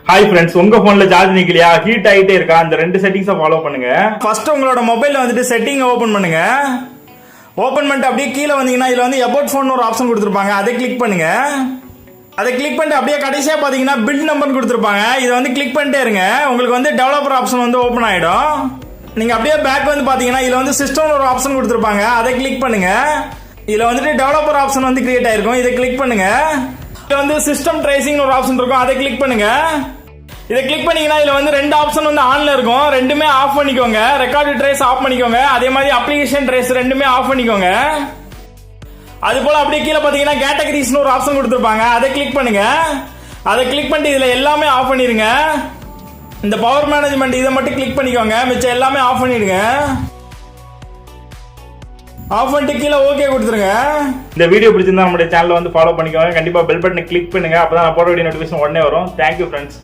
Hi friends, உங்க போன்ல charge நிக்கலையா, heat ஆயிட்டே இருக்கா, அந்த ரெண்டு செட்டிங்ஸை ஃபாலோ பண்ணுங்க. ஃபர்ஸ்ட் உங்களோட மொபைல்ல வந்துட்டு செட்டிங் ஓபன் பண்ணுங்க. ஓபன் பண்ணிட்டு அப்படியே கீழே வந்தீங்கன்னா இதுல வந்து அபவுட் ஃபோன் ஒரு ஆப்ஷன் கொடுத்துருப்பாங்க, அதை கிளிக் பண்ணுங்க. அதை கிளிக் பண்ணிட்டு அப்படியே கடைசியா பாத்தீங்கன்னா பில் நம்பர் கொடுத்துருப்பாங்க, இதை வந்து கிளிக் பண்ணிட்டே இருங்க. உங்களுக்கு வந்து டெவலப்பர் ஆப்ஷன் வந்து ஓபன் ஆயிடும். நீங்க அப்படியே பேக் வந்து பாத்தீங்கன்னா இதுல வந்து சிஸ்டம் ஒரு ஆப்ஷன் கொடுத்துருப்பாங்க, அதை கிளிக் பண்ணுங்க. இதுல வந்துட்டு டெவலப்பர் ஆப்ஷன் வந்து கிரியேட் ஆயிருக்கும், இதை கிளிக் பண்ணுங்க. இதுல வந்து சிஸ்டம் ட்ரேசிங் ஒரு ஆப்ஷன் இருக்கும், அதை கிளிக் பண்ணுங்க. இதை கிளிக் பண்ணீங்கன்னா இதுல வந்து ரெண்டு ஆப்ஷன் வந்து ஆன்ல இருக்கும், ரெண்டுமே ஆஃப் பண்ணிக்கோங்க. ரெக்கார்டு ட்ரேஸ் ஆஃப் பண்ணிக்கோங்க, அதே மாதிரி அப்ளிகேஷன் ட்ரேஸ் ரெண்டுமே ஆஃப் பண்ணிக்கோங்க. அது போல அப்படியே கீழே பாத்தீங்கன்னா கேட்டகரிஸ் ஒரு ஆப்ஷன் கொடுத்துருப்பாங்க, அதை கிளிக் பண்ணுங்க. அதை கிளிக் பண்ணிட்டு இதுல எல்லாமே ஆஃப் பண்ணிருங்க. இந்த பவர் மேனேஜ்மெண்ட் இதை மட்டும் கிளிக் பண்ணிக்கோங்க, மிச்சம் எல்லாமே ஆஃப் பண்ணிடுங்க. ஆஃப் பண்ணிட்டு கீழே ஓகே கொடுத்துருங்க. இந்த வீடியோ பிடிச்சிருந்தா நம்மளுடைய சேனலை வந்து ஃபாலோ பண்ணிக்கோங்க. கண்டிப்பா பெல் பட்டனை கிளிக் பண்ணுங்க, அப்பதான் நான் போட வேண்டிய நோட்டிஃபிகேஷன் உடனே வரும். Thank you friends.